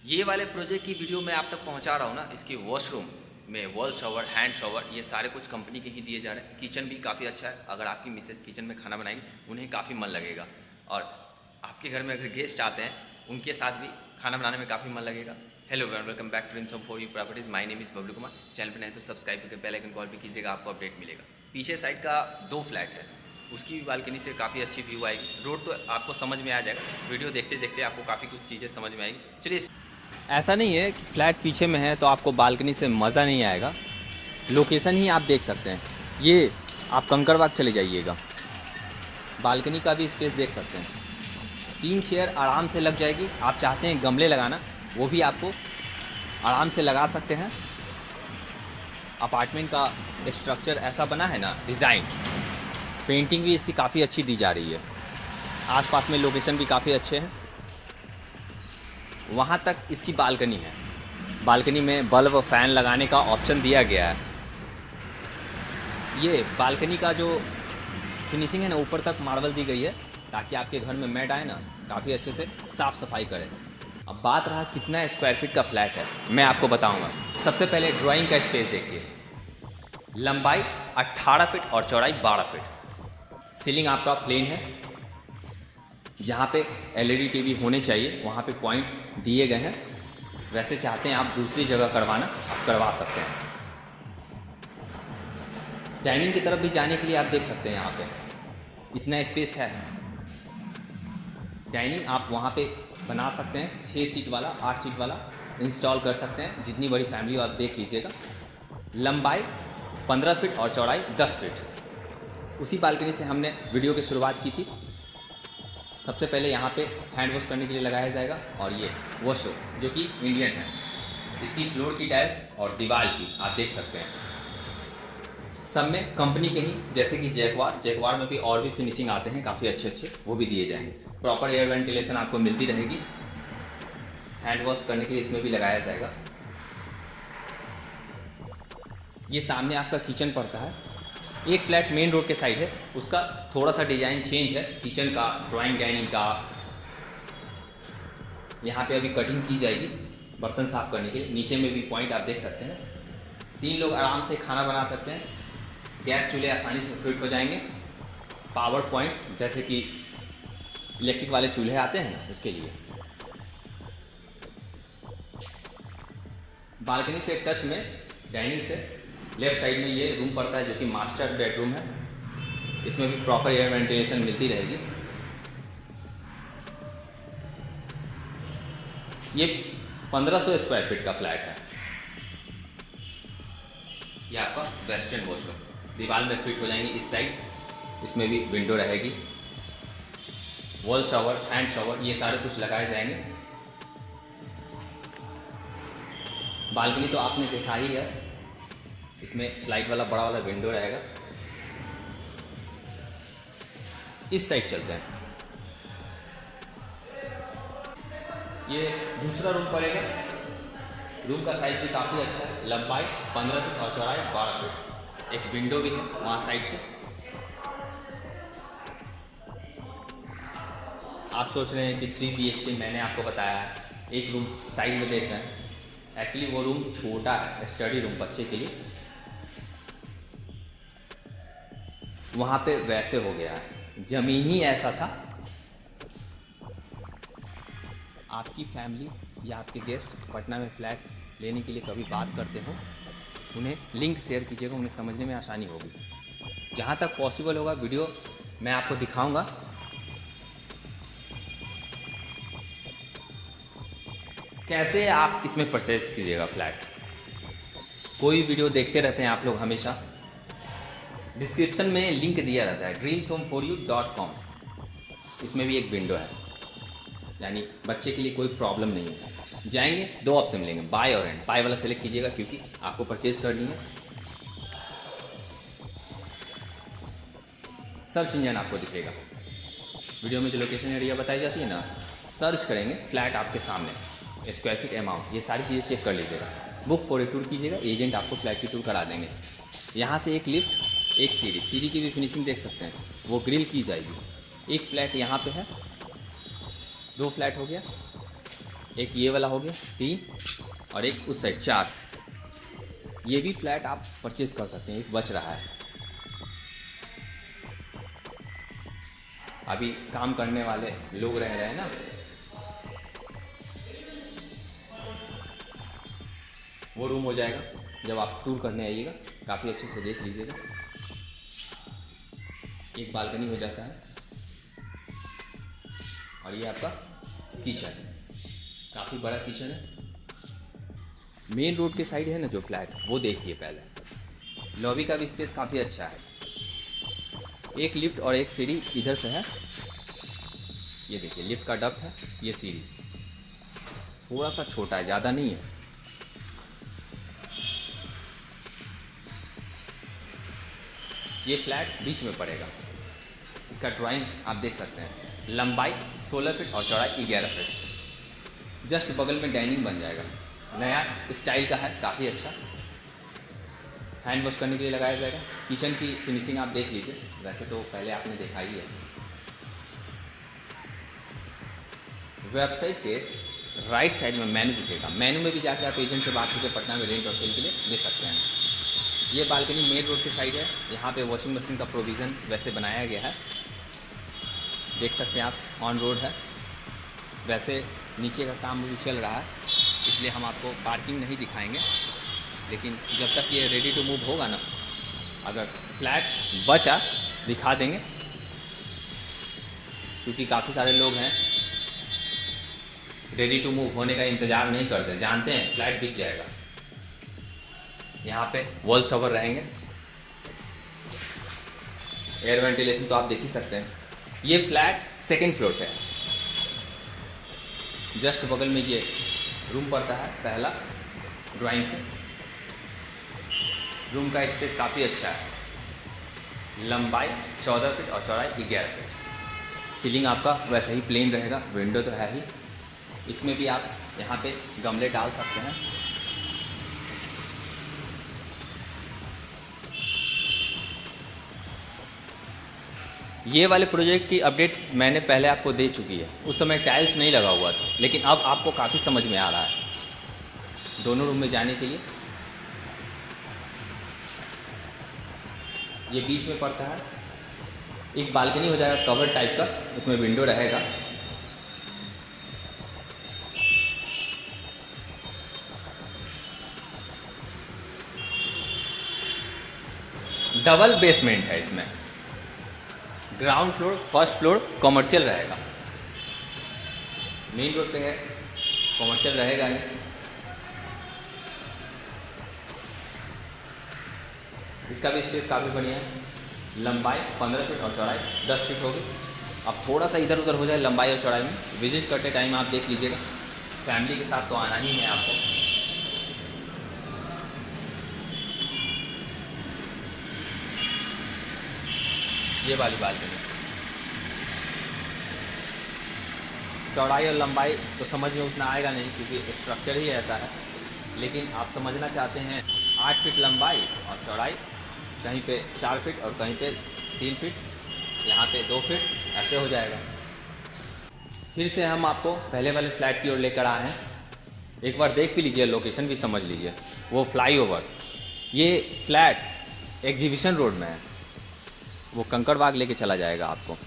ये वाले प्रोजेक्ट की वीडियो मैं आप तक पहुंचा रहा हूँ ना, इसकी वॉशरूम में वॉल शॉवर, हैंड शॉवर, ये सारे कुछ कंपनी के ही दिए जा रहे हैं। किचन भी काफ़ी अच्छा है, अगर आपकी मिसेज किचन में खाना बनाएंगी उन्हें काफ़ी मन लगेगा, और आपके घर में अगर गेस्ट आते हैं उनके साथ भी खाना बनाने में काफ़ी मन लगेगा। Hello everyone, welcome back to dreams for you properties. My name is Bablu Kumar. Channel पर नहीं तो सब्सक्राइब करके बेल आइकन कॉल भी कीजिएगा, आपको अपडेट मिलेगा। पीछे साइड का 2 फ्लैट है, उसकी भी बालकनी से काफ़ी अच्छी व्यू आएगी। रोड तो आपको समझ में आ जाएगा, वीडियो देखते देखते आपको काफ़ी कुछ चीज़ें समझ में आएगी। चलिए, ऐसा नहीं है कि फ्लैट पीछे में है तो आपको बालकनी से मज़ा नहीं आएगा। लोकेशन ही आप देख सकते हैं। ये आप कंकड़बाग चले जाइएगा, बालकनी का भी स्पेस देख सकते हैं। 3 चेयर आराम से लग जाएगी। आप चाहते हैं गमले लगाना, वो भी आपको आराम से लगा सकते हैं। अपार्टमेंट का स्ट्रक्चर ऐसा बना है ना, डिज़ाइन, पेंटिंग भी इसकी काफ़ी अच्छी दी जा रही है। आसपास में लोकेशन भी काफ़ी अच्छे हैं। वहाँ तक इसकी बालकनी है। बालकनी में बल्ब और फैन लगाने का ऑप्शन दिया गया है। ये बालकनी का जो फिनिशिंग है ना, ऊपर तक मार्बल दी गई है ताकि आपके घर में मेड आए ना, काफ़ी अच्छे से साफ़ सफाई करें। अब बात रहा कितना स्क्वायर फीट का फ्लैट है, मैं आपको बताऊंगा। सबसे पहले ड्राइंग का स्पेस देखिए। लंबाई 18 फीट और चौड़ाई 12 फीट। सीलिंग आपका प्लेन है। जहाँ पे एलईडी टीवी होने चाहिए वहाँ पे पॉइंट दिए गए हैं। वैसे चाहते हैं आप दूसरी जगह करवाना, आप करवा सकते हैं। डाइनिंग की तरफ भी जाने के लिए आप देख सकते हैं, यहाँ पे इतना स्पेस है। डाइनिंग आप वहाँ पे बना सकते हैं। 6 सीट वाला, 8 सीट वाला इंस्टॉल कर सकते हैं। जितनी बड़ी फैमिली हो आप देख लीजिएगा। लंबाई 15 फीट और चौड़ाई 10 फीट। उसी बालकनी से हमने वीडियो की शुरुआत की थी। सबसे पहले यहाँ पे हैंड वॉश करने के लिए लगाया जाएगा, और ये वॉशरूम जो कि इंडियन है। इसकी फ्लोर की टाइल्स और दीवार की आप देख सकते हैं। सब में कंपनी के ही, जैसे कि जैकवार में भी और भी फिनिशिंग आते हैं काफ़ी अच्छे अच्छे, वो भी दिए जाएंगे। प्रॉपर एयर वेंटिलेशन आपको मिलती रहेगी। हैंड वॉश करने के लिए इसमें भी लगाया जाएगा। ये सामने आपका किचन पड़ता है। एक फ्लैट मेन रोड के साइड है, उसका थोड़ा सा डिज़ाइन चेंज है किचन का, ड्राइंग डाइनिंग का। यहाँ पे अभी कटिंग की जाएगी बर्तन साफ़ करने के लिए। नीचे में भी पॉइंट आप देख सकते हैं। 3 लोग आराम से खाना बना सकते हैं। गैस चूल्हे आसानी से फिट हो जाएंगे। पावर पॉइंट जैसे कि इलेक्ट्रिक वाले चूल्हे आते हैं ना, उसके लिए। बालकनी से टच में डाइनिंग से लेफ़्ट साइड में ये रूम पड़ता है जो कि मास्टर बेडरूम है। इसमें भी प्रॉपर एयर वेंटिलेशन मिलती रहेगी। ये 1500 स्क्वायर फीट का फ्लैट है। ये आपका वेस्टर्न वॉशरूम दीवार में फिट हो जाएंगे इस साइड। इसमें भी विंडो रहेगी। वॉल शॉवर, हैंड शॉवर, ये सारे कुछ लगाए जाएंगे। बालकनी तो आपने देखा ही है। इसमें स्लाइड वाला बड़ा वाला विंडो रहेगा। इस साइड चलते हैं। ये दूसरा रूम पड़ेगा। रूम का साइज़ भी काफ़ी अच्छा है। लंबाई 15 फीट और चौड़ाई 12 फीट। एक विंडो भी है वहाँ साइड से। आप सोच रहे हैं कि 3 BHK मैंने आपको बताया है, एक रूम साइड में देख रहे हैं। एक्चुअली वो रूम छोटा है, स्टडी रूम बच्चे के लिए। वहाँ पे वैसे हो गया है, ज़मीन ही ऐसा था। आपकी फैमिली या आपके गेस्ट पटना में फ्लैट लेने के लिए कभी बात करते हो, उन्हें लिंक शेयर कीजिएगा, उन्हें समझने में आसानी होगी। जहाँ तक पॉसिबल होगा वीडियो मैं आपको दिखाऊंगा। कैसे आप इसमें परचेज कीजिएगा फ्लैट। कोई वीडियो देखते रहते हैं आप लोग हमेशा, डिस्क्रिप्शन में लिंक दिया रहता है dreamshomeforyou.com। इसमें भी एक विंडो है, यानी बच्चे के लिए कोई प्रॉब्लम नहीं है। जाएंगे, 2 ऑप्शन मिलेंगे, बाय और एंड। बाय वाला सेलेक्ट कीजिएगा क्योंकि आपको परचेज करनी है। सर्च इंजन आपको दिखेगा। वीडियो में जो लोकेशन एरिया बताई जाती है ना, सर्च करेंगे फ्लैट आपके सामने, स्क्वायर फीट, अमाउंट, ये सारी चीज़ें चेक कर लीजिएगा। बुक फॉर ए टूर कीजिएगा, एजेंट आपको फ्लैट की टूर करा देंगे। यहाँ से एक लिफ्ट, एक सीढ़ी की भी फिनिशिंग देख सकते हैं, वो ग्रिल की जाएगी। एक फ्लैट यहाँ पे है, 2 फ्लैट हो गया। एक ये वाला हो गया 3 और एक उस साइड 4। ये भी फ्लैट आप परचेज कर सकते हैं, एक बच रहा है। अभी काम करने वाले लोग रह रहे हैं ना, वो रूम हो जाएगा जब आप टूर करने आइएगा। काफ़ी अच्छे से देख लीजिएगा। एक बालकनी हो जाता है और ये आपका किचन, काफ़ी बड़ा किचन है। मेन रोड के साइड है ना जो फ्लैट, वो देखिए पहले। लॉबी का भी स्पेस काफ़ी अच्छा है। एक लिफ्ट और एक सीढ़ी इधर से है। ये देखिए लिफ्ट का डक्ट है, ये सीढ़ी थोड़ा सा छोटा है, ज़्यादा नहीं है। ये फ्लैट बीच में पड़ेगा। इसका ड्राइंग आप देख सकते हैं। लंबाई 16 फीट और चौड़ाई 11 फीट। जस्ट बगल में डाइनिंग बन जाएगा। नया स्टाइल का है, काफ़ी अच्छा। हैंड वॉश करने के लिए लगाया जाएगा। किचन की फिनिशिंग आप देख लीजिए, वैसे तो पहले आपने देखा ही है। वेबसाइट के राइट साइड में मेनू दिखेगा। मेनू में भी जाके आप एजेंट से बात करके पटना में रेंट और सेल के लिए ले सकते हैं। ये बालकनी मेन रोड के साइड है। यहाँ पे वॉशिंग मशीन का प्रोविज़न वैसे बनाया गया है, देख सकते हैं आप। ऑन रोड है। वैसे नीचे का काम भी चल रहा है, इसलिए हम आपको पार्किंग नहीं दिखाएंगे। लेकिन जब तक ये रेडी टू मूव होगा ना, अगर फ्लैट बचा दिखा देंगे, क्योंकि काफ़ी सारे लोग हैं रेडी टू मूव होने का इंतज़ार नहीं करते, जानते हैं फ्लैट बिक जाएगा। यहाँ पे वॉल शॉवर रहेंगे। एयर वेंटिलेशन तो आप देख ही सकते हैं। ये फ्लैट सेकंड फ्लोर पे है। जस्ट बगल में ये रूम पड़ता है पहला, ड्राइंग से। रूम का स्पेस काफ़ी अच्छा है। लंबाई 14 फीट और चौड़ाई 11 फीट। सीलिंग आपका वैसे ही प्लेन रहेगा, विंडो तो है ही। इसमें भी आप यहाँ पे गमले डाल सकते हैं। ये वाले प्रोजेक्ट की अपडेट मैंने पहले आपको दे चुकी है। उस समय टाइल्स नहीं लगा हुआ था, लेकिन अब आपको काफ़ी समझ में आ रहा है। दोनों रूम में जाने के लिए ये बीच में पड़ता है। एक बालकनी हो जाएगा कवर टाइप का, उसमें विंडो रहेगा। डबल बेसमेंट है इसमें। Ground floor, first floor commercial रहेगा। मेन रोड पे है, कॉमर्शियल रहेगा ही। इसका भी स्पेस काफ़ी बढ़िया है। लंबाई 15 फीट और चौड़ाई 10 फीट होगी। अब थोड़ा सा इधर उधर हो जाए लंबाई और चौड़ाई में, विजिट करते टाइम आप देख लीजिएगा। फैमिली के साथ तो आना ही है आपको। ये वाली बालकनी, चौड़ाई और लंबाई तो समझ में उतना आएगा नहीं, क्योंकि स्ट्रक्चर ही ऐसा है। लेकिन आप समझना चाहते हैं 8 फीट लंबाई और चौड़ाई, कहीं पे 4 फीट और कहीं पे 3 फीट, यहाँ पे 2 फीट, ऐसे हो जाएगा। फिर से हम आपको पहले वाले फ्लैट की ओर लेकर आए हैं। एक बार देख भी लीजिए, लोकेशन भी समझ लीजिए। वो फ्लाईओवर, ये फ्लैट एग्जीबिशन रोड में है। वो कंकड़बाग लेके चला जाएगा आपको।